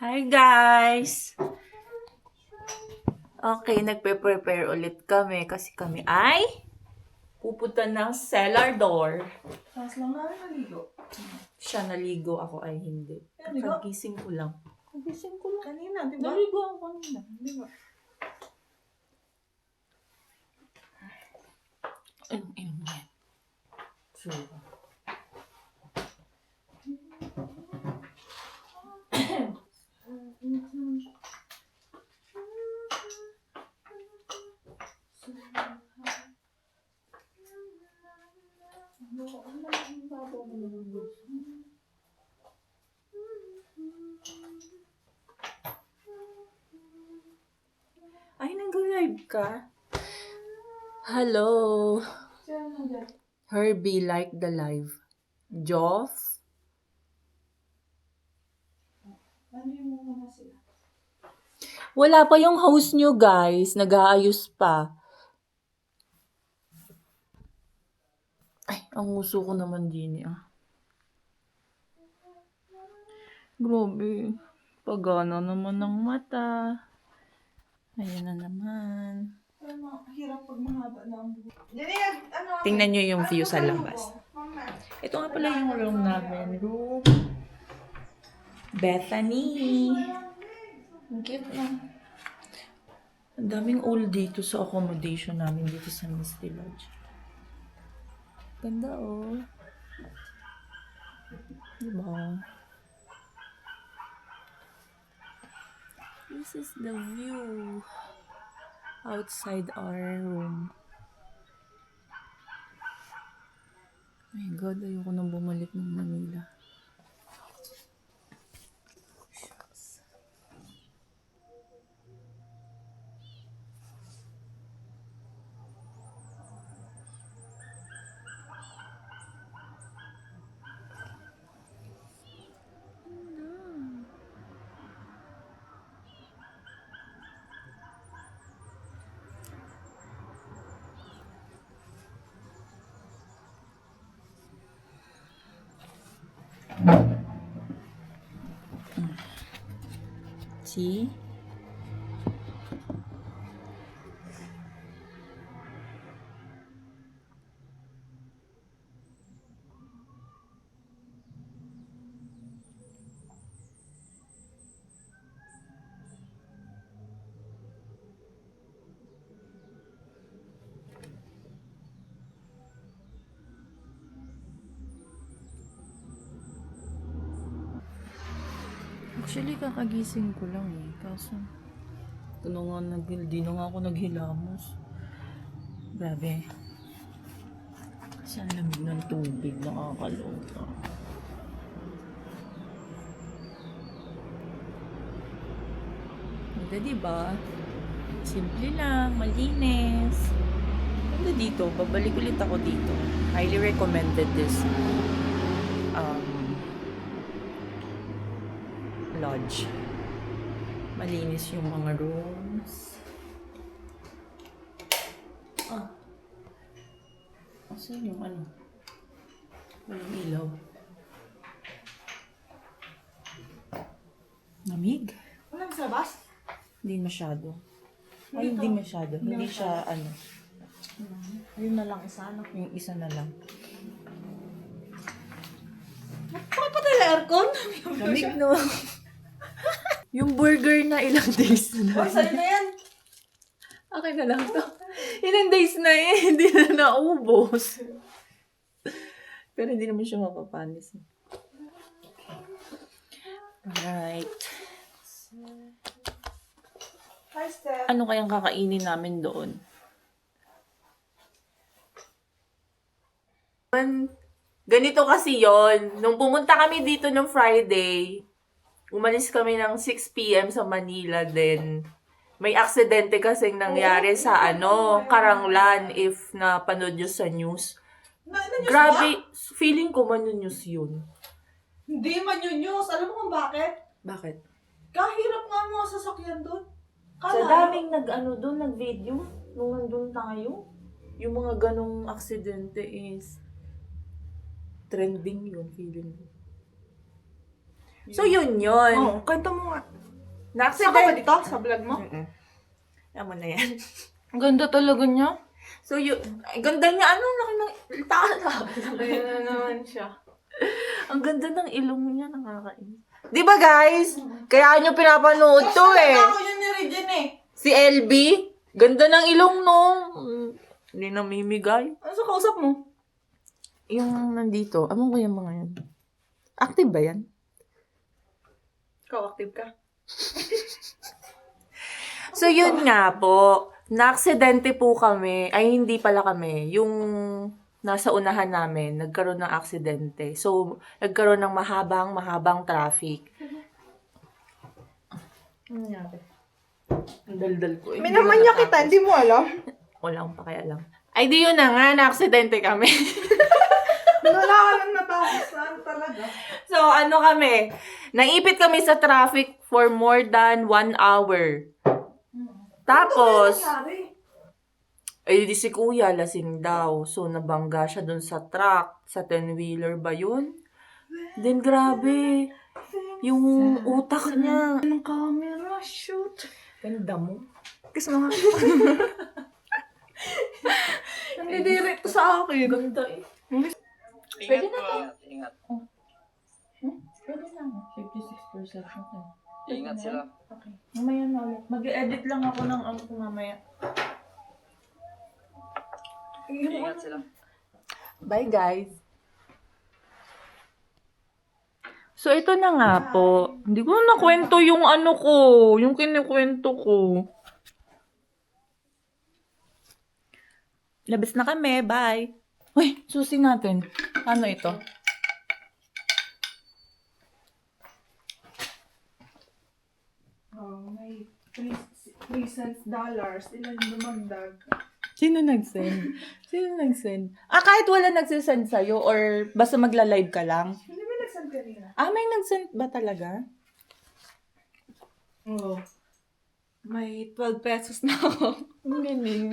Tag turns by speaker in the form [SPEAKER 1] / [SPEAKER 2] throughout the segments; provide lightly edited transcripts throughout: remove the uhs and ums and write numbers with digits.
[SPEAKER 1] Hi guys! Okay, nagpe-prepare ulit kami kasi kami ay pupunta ng cellar door.
[SPEAKER 2] Tapos lang namin naligo.
[SPEAKER 1] Siya naligo, ako ay hindi.
[SPEAKER 2] Naligo?
[SPEAKER 1] Kagising ko lang. Kagising ko lang.
[SPEAKER 2] Kanina, di ba?
[SPEAKER 1] Naligo ako kanina.
[SPEAKER 2] Di ba?
[SPEAKER 1] Anong inom mo yan? Sure. Ay, nag-live ka? Hello!
[SPEAKER 2] Siya na dyan.
[SPEAKER 1] Herbie like the live. Joff?
[SPEAKER 2] Ano mo muna sila?
[SPEAKER 1] Wala pa yung host nyo guys. Nag-aayos pa. Ay, ang uso ko naman din Grabe. Pagana naman ng mata. Ayan na naman.
[SPEAKER 2] Ano, hirap pag mahaba na ang buhok. Yan, ano?
[SPEAKER 1] Tingnan nyo yung view sa
[SPEAKER 2] Ano
[SPEAKER 1] labas.
[SPEAKER 2] mo? Mama.
[SPEAKER 1] Ito nga pala yung room namin. Room Bethany. Ang cute na. Ang daming old dito sa accommodation namin dito sa Misty Lodge. Ganda oh. Diba? This is the view outside our room. My God, ayoko nang bumalik ng Manila. See? Actually, kakagising ko lang Kaso, ito na nga, di na nga ako naghilamos. Grabe. Kasi ang lamig ng tubig, nakakaloka. Ganda diba? Simple lang, malinis. Ganda dito, babalik ulit ako dito. Highly recommended this lodge. Malinis yung mga rooms. Asan yung ano? Walang ilaw. Lamig?
[SPEAKER 2] Walang sa bus?
[SPEAKER 1] Hindi masyado. Ay, hindi masyado. Hindi siya ano.
[SPEAKER 2] Yun na lang isa, no?
[SPEAKER 1] Yung isa na lang.
[SPEAKER 2] Bakit pa tayo aircon?
[SPEAKER 1] Lamig no? Yung burger na ilang days na.
[SPEAKER 2] Oh, sa'yo na yan.
[SPEAKER 1] Okay na lang to. Ilang days na hindi na naubos. Pero hindi naman siya mapapanis. Alright.
[SPEAKER 2] Hi, Steph.
[SPEAKER 1] Ano kayang kakainin namin doon? Ganito kasi yon. Nung pumunta kami dito ng Friday, umalis kami ng 6 p.m. sa Manila din. May aksidente kasing nangyari sa Karanglan if napanood nyo sa news.
[SPEAKER 2] News
[SPEAKER 1] Grabe,
[SPEAKER 2] ba?
[SPEAKER 1] feeling ko news yun.
[SPEAKER 2] Hindi man yun news. Alam mo kung bakit?
[SPEAKER 1] Bakit?
[SPEAKER 2] Kahirap nga ang mga sasakyan doon.
[SPEAKER 1] Sa daming doon, nag-video, nung nandun tayo, yung mga ganong aksidente is trending yun, feeling ko. So, yun yun.
[SPEAKER 2] Oo, kwento mo nga. Saka ba
[SPEAKER 1] Na-accident.
[SPEAKER 2] dito? Sa vlog mo?
[SPEAKER 1] Ayan mo na yan.
[SPEAKER 2] Ang ganda talaga niya.
[SPEAKER 1] So, yun. Ang ganda niya. Ano? Laki ng
[SPEAKER 2] Ayan na naman siya.
[SPEAKER 1] Ang ganda ng ilong niya. Nakakainis. Di ba, guys? Kaya nyo pinapanood to eh.
[SPEAKER 2] Ako yun ni Regine eh.
[SPEAKER 1] Si LB. Ganda ng ilong, no? Hindi namimigay.
[SPEAKER 2] Ano sa kausap mo?
[SPEAKER 1] Yung nandito. Ano ko yung mga yan? Active ba yan?
[SPEAKER 2] Ikaw, active ka?
[SPEAKER 1] So, yun nga po. Na-aksidente po kami. Ay, hindi pala kami. Yung nasa unahan namin, nagkaroon ng aksidente. So, nagkaroon ng mahabang traffic. Ano nangyari? Ang daldal ko.
[SPEAKER 2] May naman niya kita, hindi mo alam.
[SPEAKER 1] Wala akong pakialam. Ay, di yun na nga. Na-aksidente kami.
[SPEAKER 2] Wala ka lang natapos. Saan talaga?
[SPEAKER 1] So, ano kami? Naipit kami sa traffic for more than 1 hour. Tapos, ay di si kuya, lasing daw. So, nabangga siya dun sa truck. Sa 10-wheeler ba yun? Then, grabe. Yung utak niya.
[SPEAKER 2] Anong camera? Shoot.
[SPEAKER 1] Ganda mo.
[SPEAKER 2] Kiss mo nga. Nandidirect to sa akin.
[SPEAKER 1] Ganda eh. Pwede na to. Pwede na. 56% na to.
[SPEAKER 3] Ingat sila.
[SPEAKER 1] Okay. Mamaya na ulit. Mag-edit lang ako ng ano ko mamaya.
[SPEAKER 3] Ingat sila.
[SPEAKER 1] Bye, guys. So, ito na nga po. Hindi ko na nakwento yung ano ko. Yung kinikwento ko. Labis na kami. Bye. Uy, susi natin. Ano ito?
[SPEAKER 2] Oh, may 3 cents dollars. Ilan dumagdag?
[SPEAKER 1] Sino nag-send? Sino nag-send? Ah, kahit wala nagsisend sa'yo or basta magla-live ka lang?
[SPEAKER 2] Hindi ba nag-send kanina?
[SPEAKER 1] Ah, may nag-send ba talaga?
[SPEAKER 2] Oo. May 12 pesos na ako.
[SPEAKER 1] Ang galing.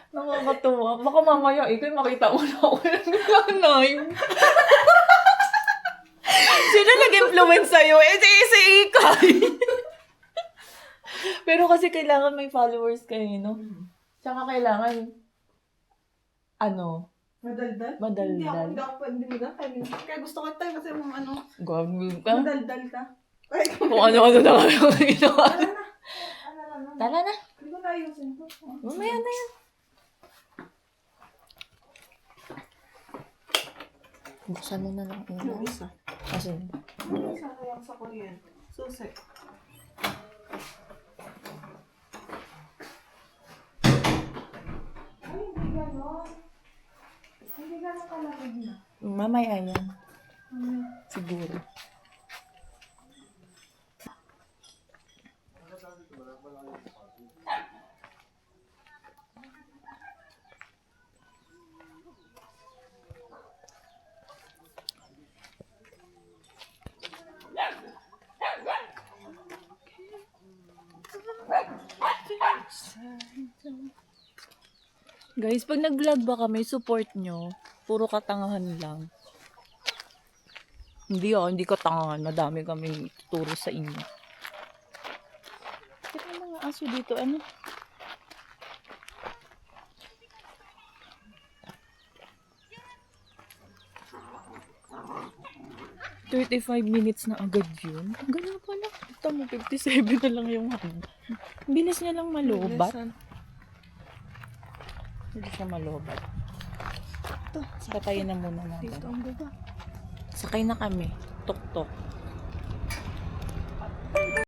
[SPEAKER 1] Nakakatuwa. Baka mamaya, ikaw makita mo na ako ng nanay. Sino nag-influence sa'yo? Si Ikay. Pero kasi kailangan may followers kayo, no? Tsaka kailangan, ano,
[SPEAKER 2] Madaldal?
[SPEAKER 1] Madaldal.
[SPEAKER 2] Hindi ako pwede madaldal. Kaya gusto ko tayo kasi yung ano,
[SPEAKER 1] gawin ka.
[SPEAKER 2] madaldal ka. Ay,
[SPEAKER 1] Kung ano-ano na yung ginawa.
[SPEAKER 2] ano.
[SPEAKER 1] Tala na.
[SPEAKER 2] Hindi ko na ayusin ko.
[SPEAKER 1] Mamaya na yan. Buksan mo na lang
[SPEAKER 2] Yung
[SPEAKER 1] una.
[SPEAKER 2] isa.
[SPEAKER 1] Kasi,
[SPEAKER 2] Yung isa kaya sa kuryente. Susi. Ay, hindi gano'n. Hindi gano'n kalaki na.
[SPEAKER 1] mamaya yan. Siguro. Guys, pag nag-vlog ba kami, support nyo. Puro katangahan lang. Hindi katangahan. Madami kami tuturo sa inyo. Kita mga aso dito, ano? "35 minutes na agad yun. Ang ganda pala. Ito mo, 57 na lang yung hanggang. Bilis niya lang malobat. Hindi siya malobat. Ito, patayin na muna natin.
[SPEAKER 2] Dito ang baba.
[SPEAKER 1] Sakay na kami. Tok-tok.